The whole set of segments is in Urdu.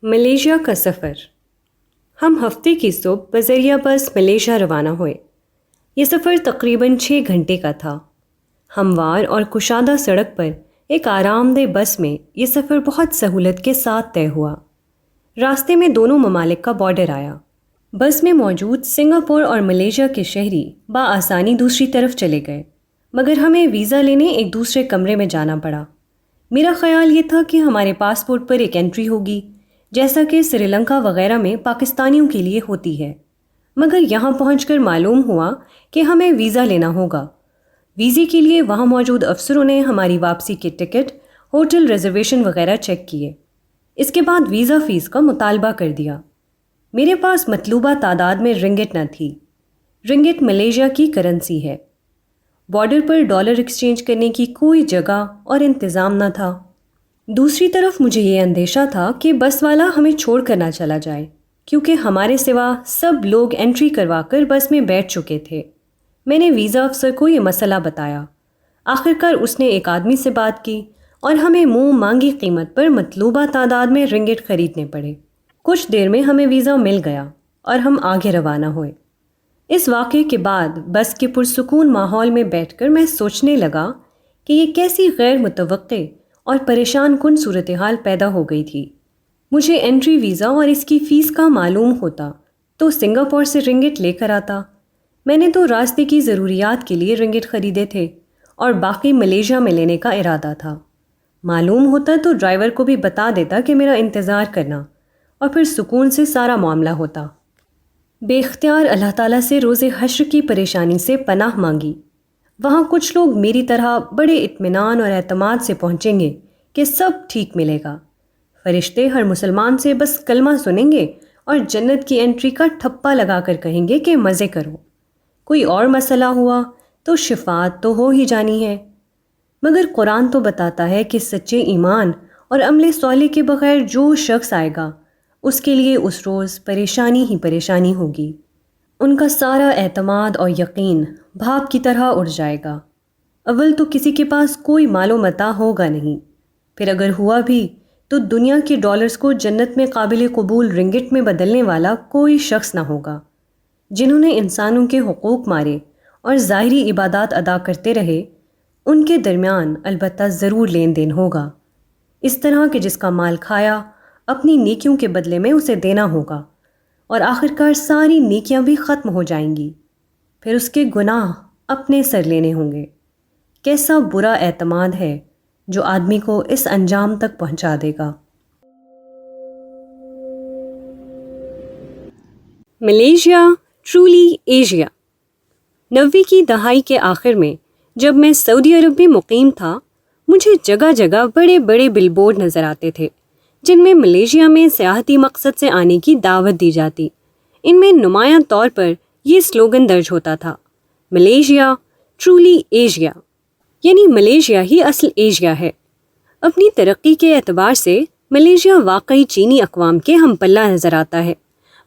ملیشیا کا سفر۔ ہم ہفتے کی صبح بذریعہ بس ملیشیا روانہ ہوئے۔ یہ سفر تقریباً 6 گھنٹے کا تھا۔ ہموار اور کشادہ سڑک پر ایک آرام دہ بس میں یہ سفر بہت سہولت کے ساتھ طے ہوا۔ راستے میں دونوں ممالک کا بارڈر آیا۔ بس میں موجود سنگاپور اور ملیشیا کے شہری بآسانی دوسری طرف چلے گئے، مگر ہمیں ویزا لینے ایک دوسرے کمرے میں جانا پڑا۔ میرا خیال یہ تھا کہ ہمارے پاسپورٹ پر ایک انٹری ہوگی، جیسا کہ سری لنکا وغیرہ میں پاکستانیوں کے لیے ہوتی ہے، مگر یہاں پہنچ کر معلوم ہوا کہ ہمیں ویزا لینا ہوگا۔ ویزے کے لیے وہاں موجود افسروں نے ہماری واپسی کے ٹکٹ، ہوٹل ریزرویشن وغیرہ چیک کیے۔ اس کے بعد ویزا فیس کا مطالبہ کر دیا۔ میرے پاس مطلوبہ تعداد میں رنگٹ نہ تھی۔ رنگٹ ملیشیا کی کرنسی ہے۔ بارڈر پر ڈالر ایکسچینج کرنے کی کوئی جگہ اور انتظام نہ تھا۔ دوسری طرف مجھے یہ اندیشہ تھا کہ بس والا ہمیں چھوڑ کر نہ چلا جائے، کیونکہ ہمارے سوا سب لوگ انٹری کروا کر بس میں بیٹھ چکے تھے۔ میں نے ویزا افسر کو یہ مسئلہ بتایا۔ آخرکار اس نے ایک آدمی سے بات کی اور ہمیں منہ مانگی قیمت پر مطلوبہ تعداد میں رنگٹ خریدنے پڑے۔ کچھ دیر میں ہمیں ویزا مل گیا اور ہم آگے روانہ ہوئے۔ اس واقعے کے بعد بس کے پرسکون ماحول میں بیٹھ کر میں سوچنے لگا کہ یہ کیسی غیر متوقع اور پریشان کن صورتحال پیدا ہو گئی تھی۔ مجھے انٹری ویزا اور اس کی فیس کا معلوم ہوتا تو سنگاپور سے رنگٹ لے کر آتا۔ میں نے تو راستے کی ضروریات کے لیے رنگٹ خریدے تھے اور باقی ملیشیا میں لینے کا ارادہ تھا۔ معلوم ہوتا تو ڈرائیور کو بھی بتا دیتا کہ میرا انتظار کرنا، اور پھر سکون سے سارا معاملہ ہوتا۔ بے اختیار اللہ تعالیٰ سے روز حشر کی پریشانی سے پناہ مانگی۔ وہاں کچھ لوگ میری طرح بڑے اطمینان اور اعتماد سے پہنچیں گے کہ سب ٹھیک ملے گا۔ فرشتے ہر مسلمان سے بس کلمہ سنیں گے اور جنت کی انٹری کا ٹھپا لگا کر کہیں گے کہ مزے کرو۔ کوئی اور مسئلہ ہوا تو شفاعت تو ہو ہی جانی ہے۔ مگر قرآن تو بتاتا ہے کہ سچے ایمان اور عمل صالح کے بغیر جو شخص آئے گا، اس کے لیے اس روز پریشانی ہی پریشانی ہوگی۔ ان کا سارا اعتماد اور یقین بھاپ کی طرح اڑ جائے گا۔ اول تو کسی کے پاس کوئی مال و متاع ہوگا نہیں، پھر اگر ہوا بھی تو دنیا کے ڈالرز کو جنت میں قابل قبول رنگٹ میں بدلنے والا کوئی شخص نہ ہوگا۔ جنہوں نے انسانوں کے حقوق مارے اور ظاہری عبادات ادا کرتے رہے، ان کے درمیان البتہ ضرور لین دین ہوگا، اس طرح کہ جس کا مال کھایا اپنی نیکیوں کے بدلے میں اسے دینا ہوگا، اور آخرکار ساری نیکیاں بھی ختم ہو جائیں گی، پھر اس کے گناہ اپنے سر لینے ہوں گے۔ کیسا برا اعتماد ہے جو آدمی کو اس انجام تک پہنچا دے گا۔ Malaysia truly Asia. 90 کی دہائی کے آخر میں جب میں سعودی عرب میں مقیم تھا، مجھے جگہ جگہ بڑے بڑے بل بورڈ نظر آتے تھے جن میں ملیشیا میں سیاحتی مقصد سے آنے کی دعوت دی جاتی۔ ان میں نمایاں طور پر یہ سلوگن درج ہوتا تھا: ملیشیا ٹرولی ایشیا، یعنی ملیشیا ہی اصل ایشیا ہے۔ اپنی ترقی کے اعتبار سے ملیشیا واقعی چینی اقوام کے ہم پلہ نظر آتا ہے،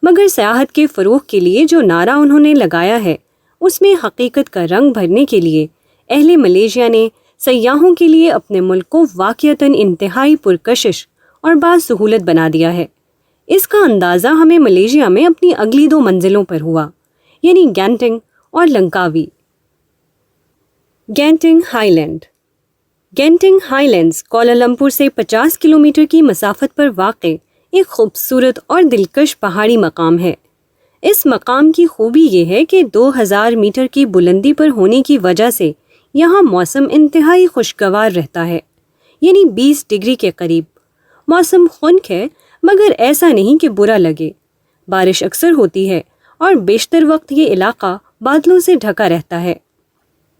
مگر سیاحت کے فروغ کے لیے جو نعرہ انہوں نے لگایا ہے، اس میں حقیقت کا رنگ بھرنے کے لیے اہل ملیشیا نے سیاحوں کے لیے اپنے ملک کو واقعتاً انتہائی پرکشش اور باسہولت بنا دیا ہے۔ اس کا اندازہ ہمیں ملیشیا میں اپنی اگلی 2 منزلوں پر ہوا، یعنی گینٹنگ اور Langkawi. Genting highland. Genting highlands Kuala Lumpur سے 50 کلومیٹر کی مسافت پر واقع ایک خوبصورت اور دلکش پہاڑی مقام ہے۔ اس مقام کی خوبی یہ ہے کہ 2000 میٹر کی بلندی پر ہونے کی وجہ سے یہاں موسم انتہائی خوشگوار رہتا ہے، یعنی 20 ڈگری کے قریب۔ موسم خنک ہے، مگر ایسا نہیں کہ برا لگے۔ بارش اکثر ہوتی ہے اور بیشتر وقت یہ علاقہ بادلوں سے ڈھکا رہتا ہے۔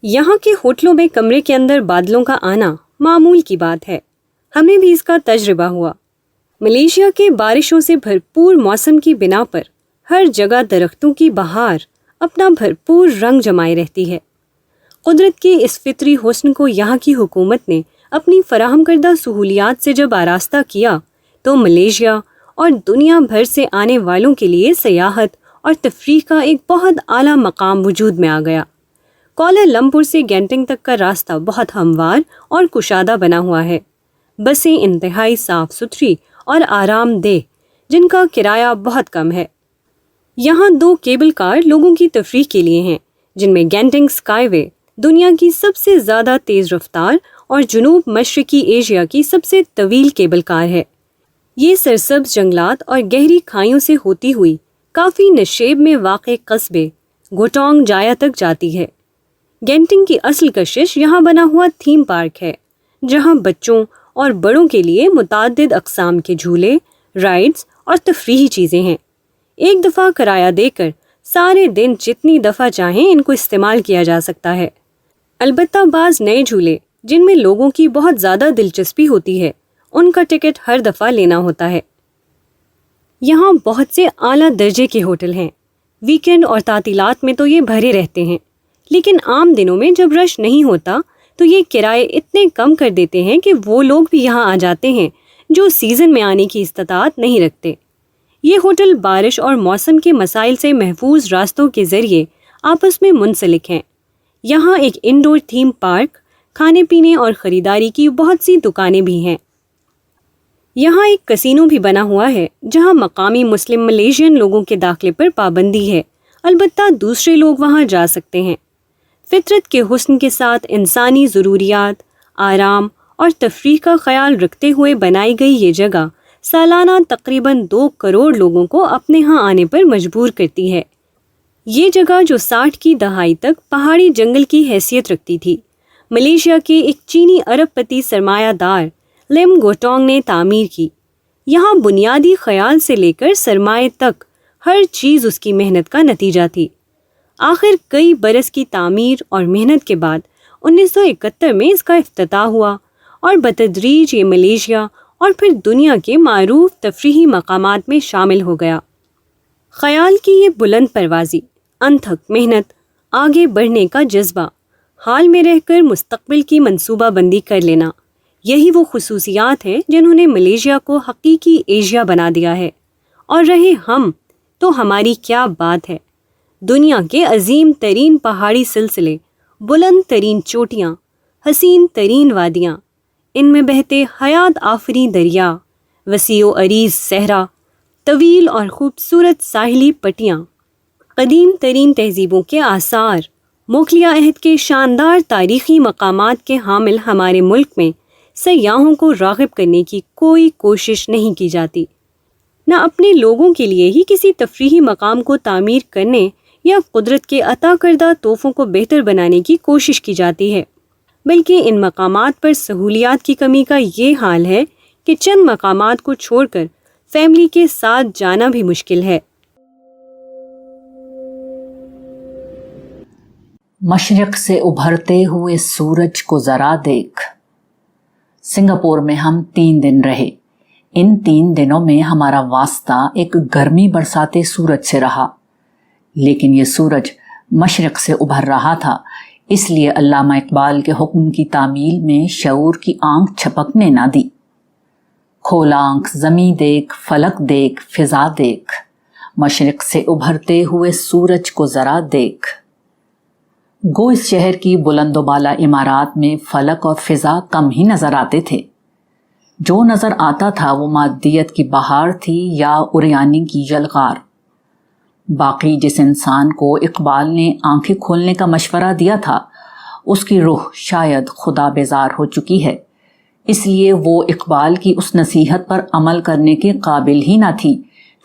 یہاں کے ہوٹلوں میں کمرے کے اندر بادلوں کا آنا معمول کی بات ہے۔ ہمیں بھی اس کا تجربہ ہوا۔ ملیشیا کے بارشوں سے بھرپور موسم کی بنا پر ہر جگہ درختوں کی بہار اپنا بھرپور رنگ جمائے رہتی ہے۔ قدرت کے اس فطری حسن کو یہاں کی حکومت نے اپنی فراہم کردہ سہولیات سے جب آراستہ کیا تو ملیشیا اور دنیا بھر سے آنے والوں کے لیے سیاحت اور تفریح کا ایک بہت اعلیٰ مقام وجود میں آ گیا۔ کوالالمپور سے گینٹنگ تک کا راستہ بہت ہموار اور کشادہ بنا ہوا ہے۔ بسیں انتہائی صاف ستھری اور آرام دہ جن کا کرایہ بہت کم ہے۔ یہاں 2 کیبل کار لوگوں کی تفریح کے لیے ہیں، جن میں گینٹنگ اسکائی وے دنیا کی سب سے زیادہ تیز رفتار اور جنوب مشرقی ایشیا کی سب سے طویل کیبل کار ہے۔ یہ سرسبز جنگلات اور گہری کھائیوں سے ہوتی ہوئی کافی نشیب میں واقع قصبے گوٹانگ جایا تک جاتی ہے۔ گینٹنگ کی اصل کشش یہاں بنا ہوا تھیم پارک ہے، جہاں بچوں اور بڑوں کے لیے متعدد اقسام کے جھولے، رائڈز اور تفریحی چیزیں ہیں۔ ایک دفعہ کرایہ دے کر سارے دن جتنی دفعہ چاہیں ان کو استعمال کیا جا سکتا ہے۔ البتہ بعض نئے جھولے جن میں لوگوں کی بہت زیادہ دلچسپی ہوتی ہے، ان کا ٹکٹ ہر دفعہ لینا ہوتا ہے۔ یہاں بہت سے اعلیٰ درجے کے ہوٹل ہیں۔ ویکینڈ اور تعطیلات میں تو یہ بھرے رہتے ہیں، لیکن عام دنوں میں جب رش نہیں ہوتا تو یہ کرائے اتنے کم کر دیتے ہیں کہ وہ لوگ بھی یہاں آ جاتے ہیں جو سیزن میں آنے کی استطاعت نہیں رکھتے۔ یہ ہوٹل بارش اور موسم کے مسائل سے محفوظ راستوں کے ذریعے آپس میں منسلک ہیں۔ یہاں ایک انڈور تھیم پارک، کھانے پینے اور خریداری کی بہت سی دکانیں بھی ہیں۔ یہاں ایک کسینو بھی بنا ہوا ہے جہاں مقامی مسلم ملیشین لوگوں کے داخلے پر پابندی ہے، البتہ دوسرے لوگ وہاں جا سکتے ہیں۔ فطرت کے حسن کے ساتھ انسانی ضروریات، آرام اور تفریح کا خیال رکھتے ہوئے بنائی گئی یہ جگہ سالانہ تقریباً 2 کروڑ لوگوں کو اپنے ہاں آنے پر مجبور کرتی ہے۔ یہ جگہ جو 60 کی دہائی تک پہاڑی جنگل کی حیثیت رکھتی تھی، ملیشیا کے ایک چینی ارب پتی سرمایہ دار لم گوٹانگ نے تعمیر کی۔ یہاں بنیادی خیال سے لے کر سرمائے تک ہر چیز اس کی محنت کا نتیجہ تھی۔ آخر کئی برس کی تعمیر اور محنت کے بعد 1971 میں اس کا افتتاح ہوا اور بتدریج یہ ملیشیا اور پھر دنیا کے معروف تفریحی مقامات میں شامل ہو گیا۔ خیال کی یہ بلند پروازی، انتھک محنت، آگے بڑھنے کا جذبہ، حال میں رہ کر مستقبل کی منصوبہ بندی کر لینا، یہی وہ خصوصیات ہیں جنہوں نے ملیشیا کو حقیقی ایشیا بنا دیا ہے۔ اور رہے ہم تو ہماری کیا بات ہے۔ دنیا کے عظیم ترین پہاڑی سلسلے، بلند ترین چوٹیاں، حسین ترین وادیاں، ان میں بہتے حیات آفری دریا، وسیع و عریض صحرا، طویل اور خوبصورت ساحلی پٹیاں، قدیم ترین تہذیبوں کے آثار، مغلیہ عہد کے شاندار تاریخی مقامات کے حامل ہمارے ملک میں سیاحوں کو راغب کرنے کی کوئی کوشش نہیں کی جاتی۔ نہ اپنے لوگوں کے لیے ہی کسی تفریحی مقام کو تعمیر کرنے یا قدرت کے عطا کردہ تحفوں کو بہتر بنانے کی کوشش کی جاتی ہے، بلکہ ان مقامات پر سہولیات کی کمی کا یہ حال ہے کہ چند مقامات کو چھوڑ کر فیملی کے ساتھ جانا بھی مشکل ہے۔ مشرق سے ابھرتے ہوئے سورج کو ذرا دیکھ۔ سنگاپور میں ہم 3 دن رہے۔ ان 3 دنوں میں ہمارا واسطہ ایک گرمی برساتے سورج سے رہا، لیکن یہ سورج مشرق سے ابھر رہا تھا، اس لیے علامہ اقبال کے حکم کی تعمیل میں شعور کی آنکھ چھپکنے نہ دی۔ کھول آنکھ زمیں دیکھ، فلک دیکھ، فضا دیکھ، مشرق سے ابھرتے ہوئے سورج کو ذرا دیکھ۔ گو اس شہر کی بلند و بالا عمارات میں فلک اور فضا کم ہی نظر آتے تھے۔ جو نظر آتا تھا وہ مادیت کی بہار تھی یا اریانی کی یلغار۔ باقی جس انسان کو اقبال نے آنکھیں کھولنے کا مشورہ دیا تھا، اس کی روح شاید خدا بیزار ہو چکی ہے، اس لیے وہ اقبال کی اس نصیحت پر عمل کرنے کے قابل ہی نہ تھی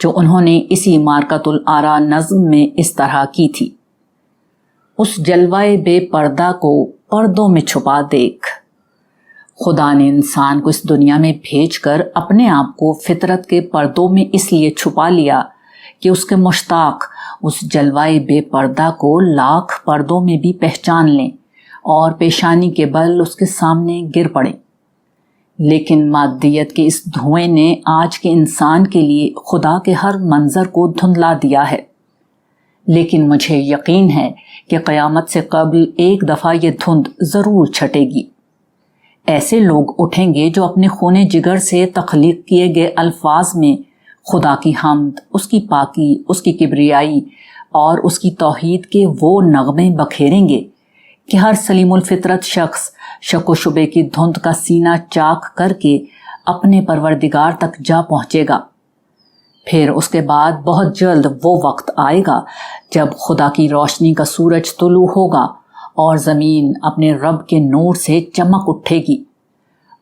جو انہوں نے اسی مارکۃ الآراء نظم میں اس طرح کی تھی۔ اس جلوائے بے پردہ کو پردوں میں چھپا دیکھ۔ خدا نے انسان کو اس دنیا میں بھیج کر اپنے آپ کو فطرت کے پردوں میں اس لیے چھپا لیا کہ اس کے مشتاق اس جلوائے بے پردہ کو لاکھ پردوں میں بھی پہچان لیں اور پیشانی کے بل اس کے سامنے گر پڑیں۔ لیکن مادیت کے اس دھوئیں نے آج کے انسان کے لیے خدا کے ہر منظر کو دھندلا دیا ہے۔ لیکن مجھے یقین ہے کہ قیامت سے قبل ایک دفعہ یہ دھند ضرور چھٹے گی۔ ایسے لوگ اٹھیں گے جو اپنے خون جگر سے تخلیق کیے گئے الفاظ میں خدا کی حمد، اس کی پاکی، اس کی کبریائی اور اس کی توحید کے وہ نغمے بکھیریں گے کہ ہر سلیم الفطرت شخص شک و شبے کی دھند کا سینہ چاک کر کے اپنے پروردگار تک جا پہنچے گا۔ پھر اس کے بعد بہت جلد وہ وقت آئے گا جب خدا کی روشنی کا سورج طلوع ہوگا اور زمین اپنے رب کے نور سے چمک اٹھے گی،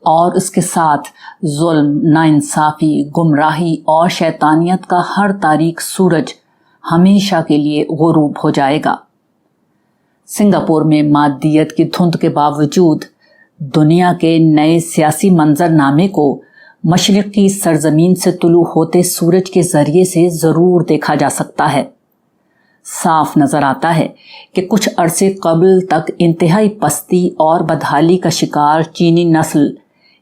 اور اس کے ساتھ ظلم، ناانصافی، گمراہی اور شیطانیت کا ہر تاریک سورج ہمیشہ کے لیے غروب ہو جائے گا۔ سنگاپور میں مادیت کی دھند کے باوجود دنیا کے نئے سیاسی منظر نامے کو مشرق کی سرزمین سے طلوع ہوتے سورج کے ذریعے سے ضرور دیکھا جا سکتا ہے۔ صاف نظر آتا ہے کہ کچھ عرصے قبل تک انتہائی پستی اور بدحالی کا شکار چینی نسل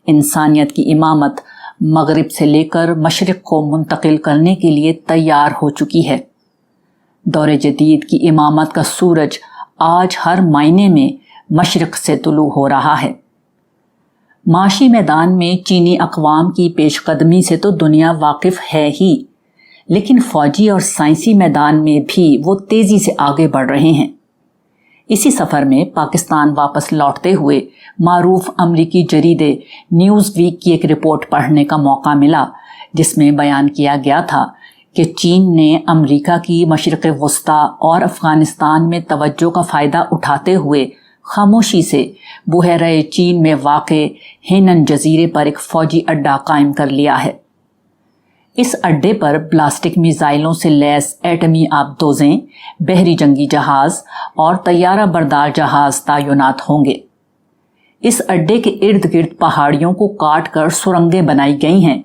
انسانیت کی امامت مغرب سے لے کر مشرق کو منتقل کرنے کے لیے تیار ہو چکی ہے۔ دور جدید کی امامت کا سورج آج ہر معنی میں مشرق سے طلوع ہو رہا ہے۔ معاشی میدان میں چینی اقوام کی پیش قدمی سے تو دنیا واقف ہے ہی، لیکن فوجی اور سائنسی میدان میں بھی وہ تیزی سے آگے بڑھ رہے ہیں۔ اسی سفر میں پاکستان واپس لوٹتے ہوئے معروف امریکی جریدے نیوز ویک کی ایک رپورٹ پڑھنے کا موقع ملا، جس میں بیان کیا گیا تھا کہ چین نے امریکہ کی مشرق وسطیٰ اور افغانستان میں توجہ کا فائدہ اٹھاتے ہوئے خاموشی سے بحیرہ چین میں واقع ہینن جزیرے پر ایک فوجی اڈہ قائم کر لیا ہے۔ اس اڈے پر بلاسٹک میزائلوں سے لیس ایٹمی آبدوزیں، بحری جنگی جہاز اور طیارہ بردار جہاز تعینات ہوں گے۔ اس اڈے کے ارد گرد پہاڑیوں کو کاٹ کر سرنگیں بنائی گئی ہیں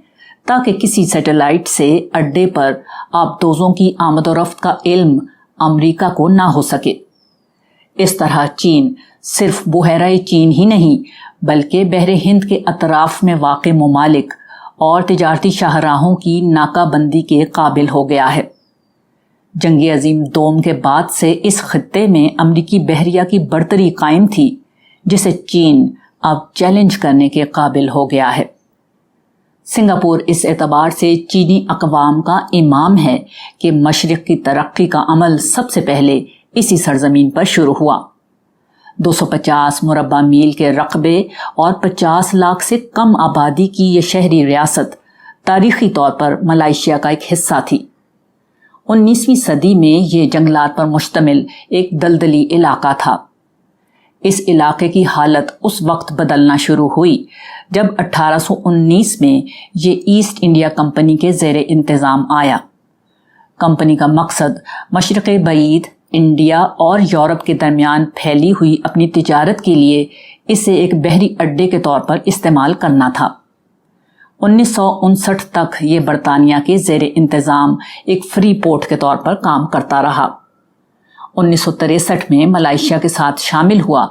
تاکہ کسی سیٹلائٹ سے اڈے پر آبدوزوں کی آمد و رفت کا علم امریکہ کو نہ ہو سکے۔ اس طرح چین صرف بحیرہ چین ہی نہیں بلکہ بحر ہند کے اطراف میں واقع ممالک اور تجارتی شاہراہوں کی ناکہ بندی کے قابل ہو گیا ہے۔ جنگ عظیم دوم کے بعد سے اس خطے میں امریکی بحریہ کی برتری قائم تھی، جسے چین اب چیلنج کرنے کے قابل ہو گیا ہے۔ سنگاپور اس اعتبار سے چینی اقوام کا امام ہے کہ مشرق کی ترقی کا عمل سب سے پہلے اسی سرزمین پر شروع ہوا۔ 250 مربع میل کے رقبے اور 50 لاکھ سے کم آبادی کی یہ شہری ریاست تاریخی طور پر ملائیشیا کا ایک حصہ تھی۔ 19ویں صدی میں یہ جنگلات پر مشتمل ایک دلدلی علاقہ تھا۔ اس علاقے کی حالت اس وقت بدلنا شروع ہوئی جب 1819 میں یہ ایسٹ انڈیا کمپنی کے زیر انتظام آیا۔ کمپنی کا مقصد مشرق بعید، انڈیا اور یورپ کے درمیان پھیلی ہوئی اپنی تجارت کے لیے اسے ایک بحری اڈے کے طور پر استعمال کرنا تھا۔ 1959 تک یہ برطانیہ کے زیر انتظام ایک فری پورٹ کے طور پر کام کرتا رہا۔ 1963 میں ملائیشیا کے ساتھ شامل ہوا،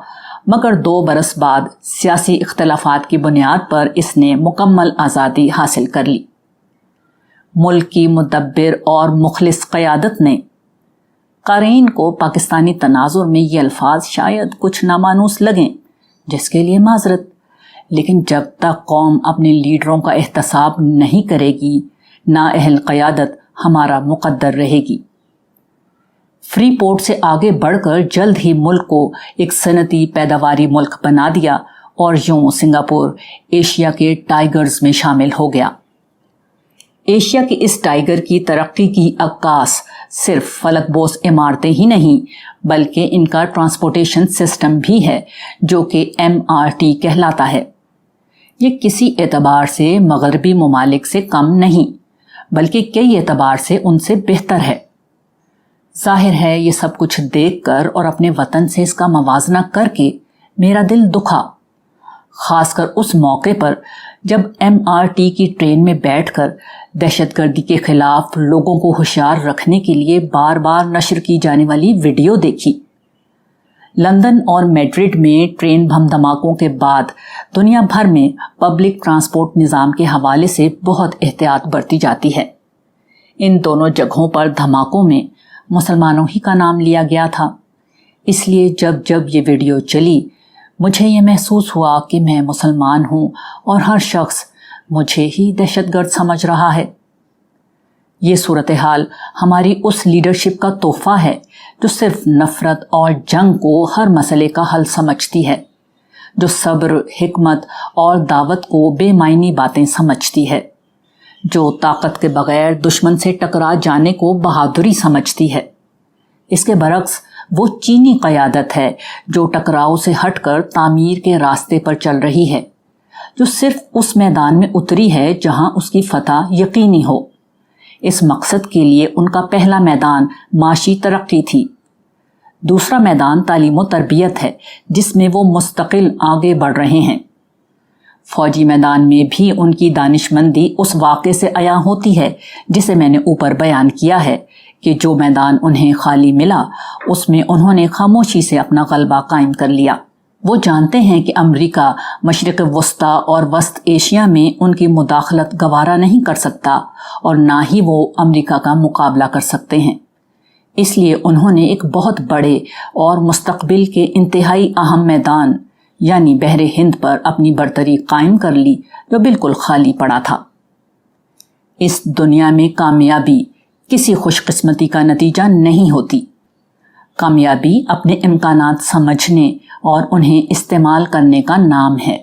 مگر 2 برس بعد سیاسی اختلافات کی بنیاد پر اس نے مکمل آزادی حاصل کر لی۔ ملک کی مدبر اور مخلص قیادت نے، قارئین کو پاکستانی تناظر میں یہ الفاظ شاید کچھ نامانوس لگیں، جس کے لیے معذرت، لیکن جب تک قوم اپنے لیڈروں کا احتساب نہیں کرے گی، نااہل قیادت ہمارا مقدر رہے گی۔ فری پورٹ سے آگے بڑھ کر جلد ہی ملک کو ایک صنعتی پیداواری ملک بنا دیا اور یوں سنگاپور ایشیا کے ٹائیگرز میں شامل ہو گیا۔ ایشیا کی اس ٹائیگر کی ترقی کی عکاس صرف فلک بوس عمارتیں ہی نہیں بلکہ ان کا ٹرانسپورٹیشن سسٹم بھی ہے، جو کہ MRT کہلاتا ہے۔ یہ کسی اعتبار سے مغربی ممالک سے کم نہیں بلکہ کئی اعتبار سے ان سے بہتر ہے۔ ظاہر ہے یہ سب کچھ دیکھ کر اور اپنے وطن سے اس کا موازنہ کر کے میرا دل دکھا، خاص کر اس موقع پر جب MRT کی ٹرین میں بیٹھ کر دہشت گردی کے خلاف لوگوں کو ہوشیار رکھنے کے لیے بار بار نشر کی جانے والی ویڈیو دیکھی۔ لندن اور میڈرڈ میں ٹرین بم دھماکوں کے بعد دنیا بھر میں پبلک ٹرانسپورٹ نظام کے حوالے سے بہت احتیاط برتی جاتی ہے۔ ان دونوں جگہوں پر دھماکوں میں مسلمانوں ہی کا نام لیا گیا تھا، اس لیے جب یہ ویڈیو چلی مجھے یہ محسوس ہوا کہ میں مسلمان ہوں اور ہر شخص مجھے ہی دہشت گرد سمجھ رہا ہے۔ یہ صورتحال ہماری اس لیڈرشپ کا تحفہ ہے جو صرف نفرت اور جنگ کو ہر مسئلے کا حل سمجھتی ہے، جو صبر، حکمت اور دعوت کو بے معنی باتیں سمجھتی ہے، جو طاقت کے بغیر دشمن سے ٹکرا جانے کو بہادری سمجھتی ہے۔ اس کے برعکس وہ چینی قیادت ہے جو ٹکراؤ سے ہٹ کر تعمیر کے راستے پر چل رہی ہے، جو صرف اس میدان میں اتری ہے جہاں اس کی فتح یقینی ہو۔ اس مقصد کے لیے ان کا پہلا میدان معاشی ترقی تھی، دوسرا میدان تعلیم و تربیت ہے جس میں وہ مستقل آگے بڑھ رہے ہیں۔ فوجی میدان میں بھی ان کی دانشمندی اس واقعے سے عیاں ہوتی ہے جسے میں نے اوپر بیان کیا ہے کہ جو میدان انہیں خالی ملا اس میں انہوں نے خاموشی سے اپنا غلبہ قائم کر لیا۔ وہ جانتے ہیں کہ امریکہ مشرق وسطیٰ اور وسط ایشیا میں ان کی مداخلت گوارا نہیں کر سکتا اور نہ ہی وہ امریکہ کا مقابلہ کر سکتے ہیں۔ اس لیے انہوں نے ایک بہت بڑے اور مستقبل کے انتہائی اہم میدان یعنی بحر ہند پر اپنی برتری قائم کر لی جو بالکل خالی پڑا تھا۔ اس دنیا میں کامیابی کسی خوش قسمتی کا نتیجہ نہیں ہوتی، کامیابی اپنے امکانات سمجھنے اور انہیں استعمال کرنے کا نام ہے۔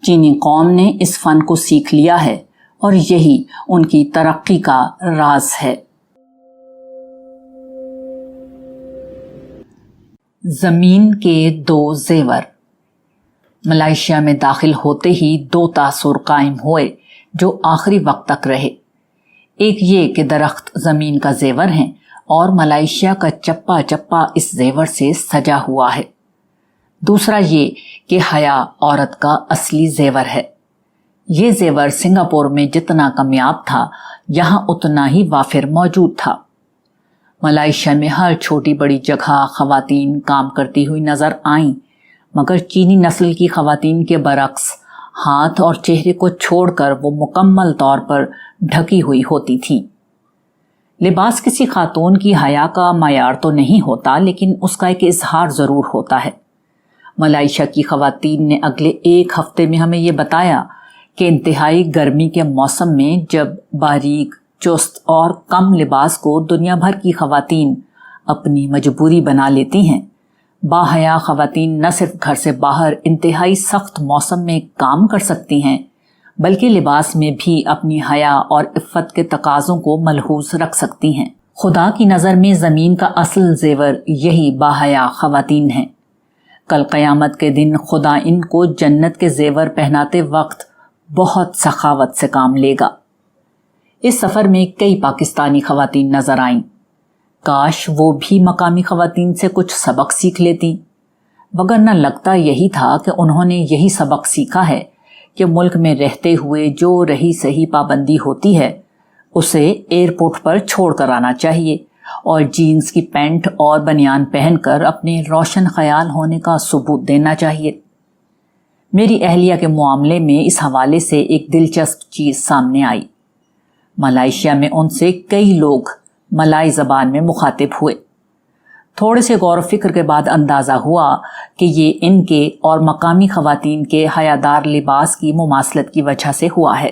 چینی قوم نے اس فن کو سیکھ لیا ہے اور یہی ان کی ترقی کا راز ہے۔ زمین کے دو زیور۔ ملائیشیا میں داخل ہوتے ہی دو تاثر قائم ہوئے جو آخری وقت تک رہے۔ ایک یہ کہ درخت زمین کا زیور ہیں اور ملائیشیا کا چپا چپا اس زیور سے سجا ہوا ہے۔ دوسرا یہ کہ حیا عورت کا اصلی زیور ہے۔ یہ زیور سنگاپور میں جتنا کمیاب تھا یہاں اتنا ہی وافر موجود تھا۔ ملائیشیا میں ہر چھوٹی بڑی جگہ خواتین کام کرتی ہوئی نظر آئیں، مگر چینی نسل کی خواتین کے برعکس ہاتھ اور چہرے کو چھوڑ کر وہ مکمل طور پر ڈھکی ہوئی ہوتی تھیں۔ لباس کسی خاتون کی حیا کا معیار تو نہیں ہوتا، لیکن اس کا ایک اظہار ضرور ہوتا ہے۔ ملائیشیا کی خواتین نے اگلے ایک ہفتے میں ہمیں یہ بتایا کہ انتہائی گرمی کے موسم میں جب باریک، چست اور کم لباس کو دنیا بھر کی خواتین اپنی مجبوری بنا لیتی ہیں، باحیا خواتین نہ صرف گھر سے باہر انتہائی سخت موسم میں کام کر سکتی ہیں بلکہ لباس میں بھی اپنی حیا اور عفت کے تقاضوں کو ملحوظ رکھ سکتی ہیں۔ خدا کی نظر میں زمین کا اصل زیور یہی باحیا خواتین ہیں۔ کل قیامت کے دن خدا ان کو جنت کے زیور پہناتے وقت بہت سخاوت سے کام لے گا۔ اس سفر میں کئی پاکستانی خواتین نظر آئیں، کاش وہ بھی مقامی خواتین سے کچھ سبق سیکھ لیتی، وگرنہ لگتا یہی تھا کہ انہوں نے یہی سبق سیکھا ہے کہ ملک میں رہتے ہوئے جو رہی سہی پابندی ہوتی ہے اسے ایئرپورٹ پر چھوڑ کر آنا چاہیے اور جینز کی پینٹ اور بنیان پہن کر اپنے روشن خیال ہونے کا ثبوت دینا چاہیے۔ میری اہلیہ کے معاملے میں اس حوالے سے ایک دلچسپ چیز سامنے آئی۔ ملائیشیا میں ان سے کئی لوگ ملائی زبان میں مخاطب ہوئے۔ تھوڑے سے غور و فکر کے بعد اندازہ ہوا کہ یہ ان کے اور مقامی خواتین کے حیادار لباس کی مماثلت کی وجہ سے ہوا ہے۔